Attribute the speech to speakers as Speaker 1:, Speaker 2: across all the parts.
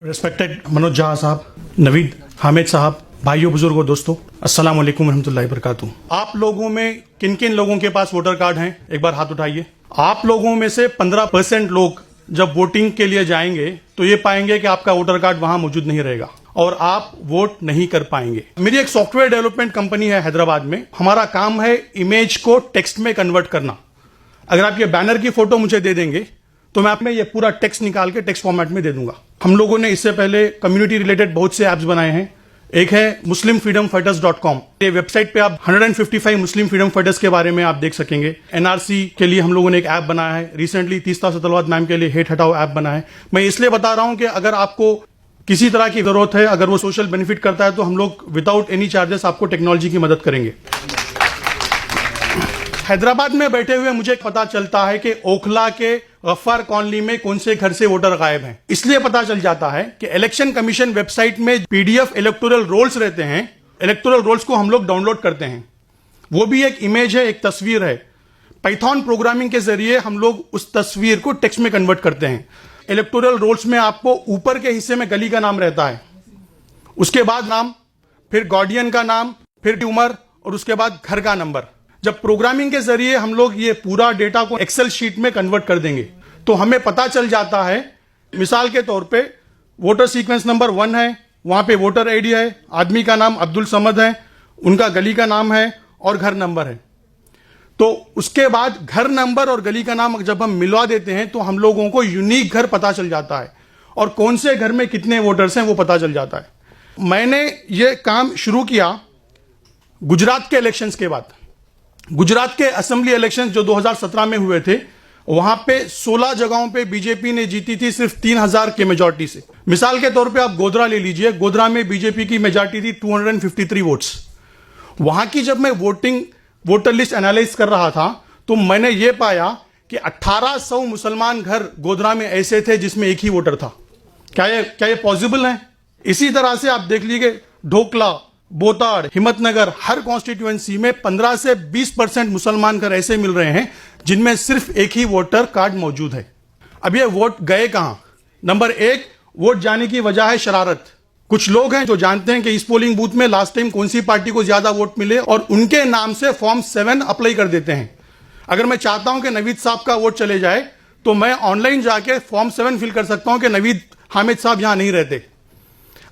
Speaker 1: Respected Manoj जहाँ साहब, नवीद हामिद साहब, भाइयों बुजुर्गों दोस्तों, अस्सलाम वालेकुम रहमतुल्लाहि वबरकातुहू। आप लोगों में किन किन लोगों के पास वोटर कार्ड हैं, एक बार हाथ उठाइए। आप लोगों में से 15% लोग जब वोटिंग के लिए जाएंगे तो ये पाएंगे कि आपका वोटर कार्ड वहां मौजूद नहीं रहेगा और आप वोट नहीं कर पाएंगे। मेरी एक सॉफ्टवेयर डेवलपमेंट कंपनी है हैदराबाद में। हमारा काम है इमेज को टेक्स्ट में कन्वर्ट करना। अगर आप ये बैनर की फोटो मुझे दे देंगे तो मैं आप में ये पूरा टेक्स्ट निकाल के टेक्स्ट फॉर्मेट में दे दूंगा। हम लोगों ने इससे पहले कम्युनिटी रिलेटेड बहुत से ऐप्स बनाए हैं। एक है muslimfreedomfighters.com। ये वेबसाइट पे आप 155 मुस्लिम फ्रीडम फाइटर्स के बारे में आप देख सकेंगे। एनआरसी के लिए हम लोगों ने एक ऐप बनाया है। रिसेंटली तीस्ता सतलवाद मैम के लिए हेट हटाओ ऐप बना है। मैं इसलिए बता रहा हूं कि अगर आपको किसी तरह की जरूरत है, अगर वो सोशल बेनिफिट करता है, तो हम लोग विदाउट एनी चार्जेस आपको टेक्नोलॉजी की मदद करेंगे। हैदराबाद में बैठे हुए मुझे पता चलता है कि ओखला के गफ्फार कॉलोनी में कौन से घर से वोटर गायब हैं। इसलिए पता चल जाता है कि इलेक्शन कमीशन वेबसाइट में पीडीएफ इलेक्टोरल रोल्स रहते हैं। इलेक्टोरल रोल्स को हम लोग डाउनलोड करते हैं। वो भी एक इमेज है, एक तस्वीर है। पाइथन प्रोग्रामिंग के जरिए हम लोग उस तस्वीर को टेक्स्ट में कन्वर्ट करते हैं। इलेक्टोरल रोल्स में आपको ऊपर के हिस्से में गली का नाम रहता है, उसके बाद नाम, फिर गार्डियन का नाम, फिर उम्र और उसके बाद घर का नंबर। जब प्रोग्रामिंग के जरिए हम लोग ये पूरा डेटा को एक्सेल शीट में कन्वर्ट कर देंगे तो हमें पता चल जाता है, मिसाल के तौर पे वोटर सीक्वेंस नंबर 1 है, वहां पे वोटर आईडी है, आदमी का नाम अब्दुल समद है, उनका गली का नाम है और घर नंबर है। तो उसके बाद घर नंबर और गली का नाम जब हम मिलवा देते हैं तो हम लोगों को यूनिक घर पता चल जाता है और कौन से घर में कितने वोटर्स हैं वो पता चल जाता है। मैंने ये काम शुरू किया गुजरात के इलेक्शंस के बाद। गुजरात के असेंबली इलेक्शंस जो 2017 में हुए थे, वहां पे 16 जगहों पे बीजेपी ने जीती थी सिर्फ 3000 के मेजॉरिटी से। मिसाल के तौर पे आप गोधरा ले लीजिए। गोधरा में बीजेपी की मेजॉरिटी थी 253 वोट्स। वहां की जब मैं वोटर लिस्ट एनालाइज कर रहा था तो मैंने ये पाया कि 1800 मुसलमान घर गोधरा में ऐसे थे जिसमें एक ही वोटर था। क्या ये पॉसिबल है? इसी तरह से आप देख लीजिए ढोकला, बोताड़, हिम्मतनगर, हर कॉन्स्टिट्यूएंसी में 15 से 20% मुसलमान घर ऐसे मिल रहे हैं जिनमें सिर्फ एक ही वोटर कार्ड मौजूद है। अब ये वोट गए कहां? नंबर 1, वोट जाने की वजह है शरारत। कुछ लोग हैं जो जानते हैं कि इस पोलिंग बूथ में लास्ट टाइम कौन सी पार्टी को ज्यादा वोट मिले और उनके नाम से फॉर्म 7 अप्लाई कर देते हैं। अगर मैं चाहता हूं कि नवीद साहब का वोट चले जाए तो मैं ऑनलाइन जाके फॉर्म 7 फिल कर सकता हूं कि नवीद हामिद साहब यहां नहीं रहते।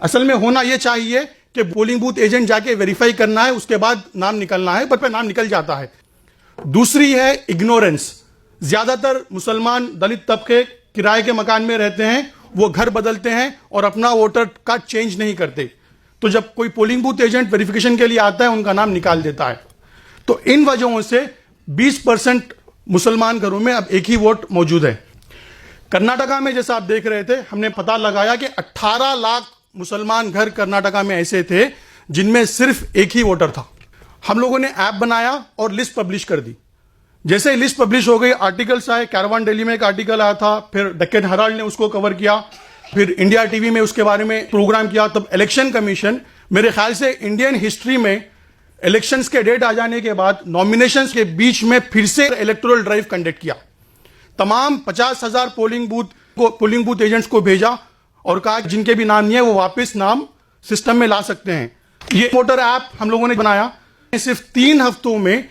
Speaker 1: असल में होना यह चाहिए कि पोलिंग बूथ एजेंट जाके वेरीफाई करना है, उसके बाद नाम निकलना है, पर नाम निकल जाता है। दूसरी है इग्नोरेंस। ज्यादातर मुसलमान दलित तबके किराए के मकान में रहते हैं, वो घर बदलते हैं और अपना वोटर कार्ड चेंज नहीं करते। तो जब कोई पोलिंग बूथ एजेंट वेरिफिकेशन के लिए आता है उनका नाम निकाल देता है। तो इन वजहों से 20% मुसलमान घरों में अब एक ही वोट मौजूद है। कर्नाटका में जैसा आप देख रहे थे, हमने पता लगाया कि 18 लाख मुसलमान घर कर्नाटका में ऐसे थे जिनमें सिर्फ एक ही वोटर था। हम लोगों ने ऐप बनाया और लिस्ट पब्लिश कर दी। जैसे ही लिस्ट पब्लिश हो गई, आर्टिकल्स आए। कैरवान डेली में एक आर्टिकल आया था, फिर डेक्कन हेराल्ड ने उसको कवर किया, फिर इंडिया टीवी में उसके बारे में प्रोग्राम किया। तब इलेक्शन कमीशन, मेरे ख्याल से इंडियन हिस्ट्री में इलेक्शंस के डेट आ जाने के बाद नॉमिनेशंस के बीच में फिर से इलेक्टोरल ड्राइव कंडक्ट किया। तमाम 50,000 पोलिंग बूथ एजेंट्स को भेजा और कहा कि जिनके भी नाम नहीं है वो वापस नाम सिस्टम में ला सकते हैं। ये वोटर ऐप हम लोगों ने बनाया। सिर्फ 3 हफ्तों में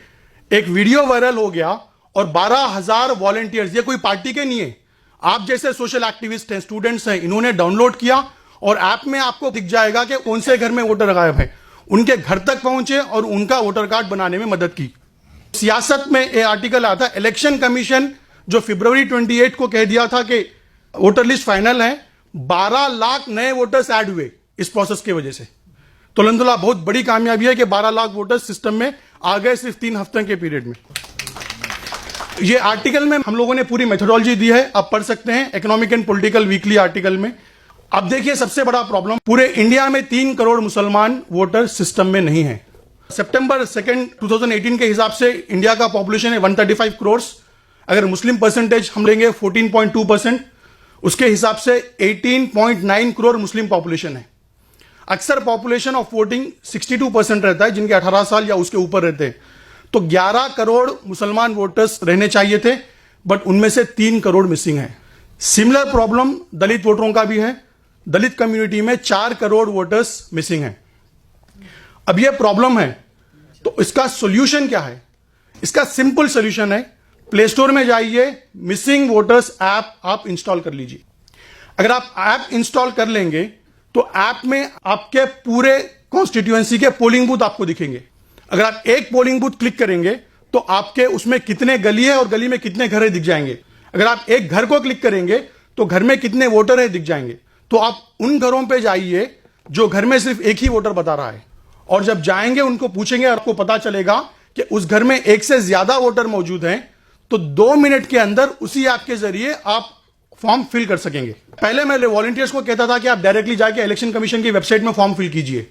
Speaker 1: एक वीडियो वायरल हो गया और 12,000 वॉलंटियर्स, ये कोई पार्टी के नहीं है, आप जैसे सोशल एक्टिविस्ट हैं, स्टूडेंट्स हैं, इन्होंने डाउनलोड किया और ऐप में आपको दिख जाएगा कि कौन से घर में वोटर गायब है। उनके घर तक पहुंचे और उनका वोटर कार्ड बनाने में मदद की। सियासत में एक आर्टिकल आता है, इलेक्शन कमीशन जो फरवरी 28 को कह दिया था कि वोटर लिस्ट फाइनल है, 12 लाख नए वोटर्स ऐड हुए इस प्रोसेस की वजह से। तो अल्हम्दुलिल्लाह बहुत बड़ी कामयाबी है कि 12 लाख वोटर्स सिस्टम में आ गए सिर्फ 3 हफ्ते के पीरियड में। ये आर्टिकल में हम लोगों ने पूरी मेथोडोलॉजी दी है, आप पढ़ सकते हैं, economic and political weekly article में। अब देखिए सबसे बड़ा प्रॉब्लम, पूरे इंडिया में 3 करोड़ मुसलमान वोटर सिस्टम में नहीं है। सितंबर 2, 2018 के हिसाब से इंडिया का पॉपुलेशन है 135 करोड़। अगर मुस्लिम परसेंटेज हम लेंगे 14.2%, उसके हिसाब से 18.9 करोड़ मुस्लिम पॉपुलेशन है। अक्सर पॉपुलेशन ऑफ वोटिंग 62% रहता है, जिनके 18 साल या उसके ऊपर रहते हैं। तो 11 करोड़ मुसलमान वोटर्स रहने चाहिए थे, बट उनमें से 3 करोड़ मिसिंग है। सिमिलर प्रॉब्लम दलित वोटरों का भी है। दलित कम्युनिटी में 4 करोड़ वोटर्स मिसिंग हैं। अब यह प्रॉब्लम है, तो इसका सॉल्यूशन क्या है? इसका सिंपल सॉल्यूशन है, प्ले स्टोर में जाइए, मिसिंग वोटर्स ऐप आप इंस्टॉल कर लीजिए। अगर आप ऐप इंस्टॉल कर लेंगे तो ऐप में आपके पूरे कॉन्स्टिट्यूएंसी के पोलिंग बूथ आपको दिखेंगे। अगर आप एक पोलिंग बूथ क्लिक करेंगे तो आपके उसमें कितने गली है और गली में कितने घर है दिख जाएंगे। अगर आप एक घर को क्लिक करेंगे तो घर में कितने वोटर है दिख जाएंगे। तो आप उन घरों पे जाइए जो घर में सिर्फ एक ही वोटर बता रहा है, और जब जाएंगे उनको पूछेंगे, आपको पता चलेगा कि उस घर में एक से ज्यादा वोटर मौजूद हैं, तो 2 मिनट के अंदर उसी ऐप के जरिए आप फॉर्म फिल कर सकेंगे। पहले मैं वॉलंटियर्स को कहता था कि आप डायरेक्टली जाके इलेक्शन कमीशन की वेबसाइट में फॉर्म फिल कीजिए,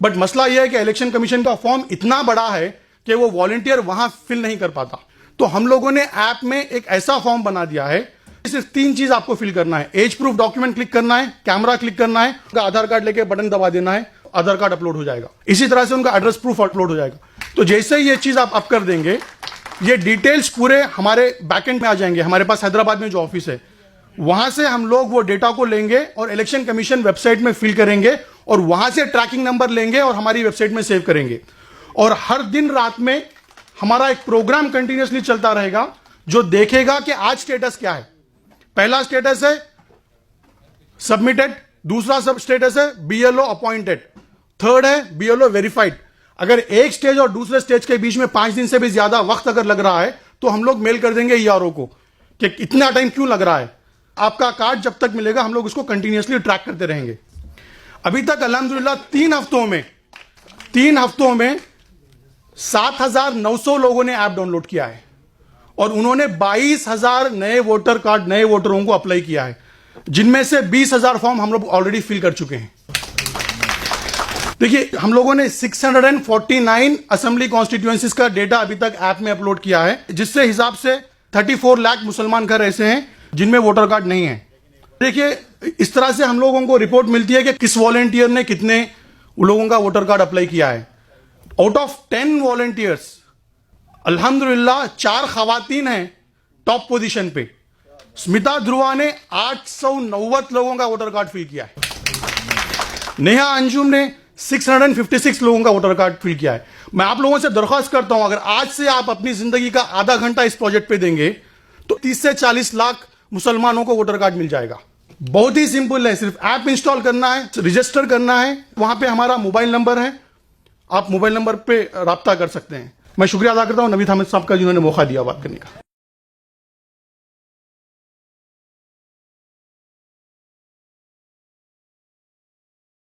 Speaker 1: बट मसला यह है कि इलेक्शन कमीशन का फॉर्म इतना बड़ा है कि वो वॉलंटियर वहां फिल नहीं कर पाता। तो हम लोगों ने ऐप में एक ऐसा फॉर्म बना दिया है, सिर्फ 3 चीज आपको फिल करना है। एज प्रूफ डॉक्यूमेंट क्लिक करना है, कैमरा क्लिक करना है, उनका आधार कार्ड लेके बटन दबा देना है, आधार कार्ड अपलोड हो जाएगा। इसी तरह से उनका एड्रेस प्रूफ अपलोड हो जाएगा। तो जैसे ही ये चीज आप अप कर देंगे, ये डिटेल्स पूरे हमारे बैकएंड में आ जाएंगे। हमारे पास हैदराबाद में जो ऑफिस है, वहां से हम लोग वो डेटा को लेंगे और इलेक्शन कमीशन वेबसाइट में फिल करेंगे, और वहां से ट्रैकिंग नंबर लेंगे और हमारी वेबसाइट में सेव करेंगे। और हर दिन रात में हमारा एक प्रोग्राम कंटिन्यूअसली चलता रहेगा जो देखेगा कि आज स्टेटस क्या है। पहला स्टेटस है सबमिटेड, दूसरा सब स्टेटस है बीएलओ अपॉइंटेड, थर्ड है बीएलओ वेरीफाइड। अगर एक स्टेज और दूसरे स्टेज के बीच में 5 दिन से भी ज्यादा वक्त अगर लग रहा है तो हम लोग मेल कर देंगे ईआरओ को कि इतना टाइम क्यों लग रहा है। आपका कार्ड जब तक मिलेगा हम लोग उसको कंटिन्यूअसली ट्रैक करते रहेंगे। अभी तक अल्हम्दुलिल्लाह 3 हफ्तों में 7,900 लोगों ने ऐप डाउनलोड किया है और उन्होंने 22,000 नए वोटर कार्ड, नए वोटरों को अप्लाई किया है, जिनमें से 20,000 फॉर्म हम लोग ऑलरेडी फिल कर चुके हैं। देखिए, हम लोगों ने 649 असेंबली कॉन्स्टिट्यूएंसीज का डेटा अभी तक ऐप में अपलोड किया है, जिससे हिसाब से 34 लाख मुसलमान घर ऐसे हैं जिनमें वोटर कार्ड नहीं है। देखिए, इस तरह से हम लोगों को रिपोर्ट मिलती है कि किस वॉलंटियर ने कितने लोगों का वोटर कार्ड अप्लाई किया है। आउट ऑफ 10 वॉलंटियर्स अल्हम्दुलिल्लाह 4 खवातीन हैं टॉप पोजीशन पे। स्मिता ध्रुवा ने 890 लोगों का वोटर कार्ड फिल किया है। नेहा अंजुम ने 656 लोगों का वोटर कार्ड फिल किया है। मैं आप लोगों से दरख्वास्त करता हूं, अगर आज से आप अपनी जिंदगी का आधा घंटा इस प्रोजेक्ट पे देंगे तो 30 से 40 लाख मुसलमानों को वोटर कार्ड मिल जाएगा। बहुत ही सिंपल है, सिर्फ ऐप इंस्टॉल करना है, रजिस्टर करना है। वहां पे हमारा मोबाइल नंबर है, आप मोबाइल नंबर पे राब्ता कर सकते हैं। मैं शुक्रिया अदा करता हूं नवीद हामिद साहब का जिन्होंने मौका दिया बात करने का।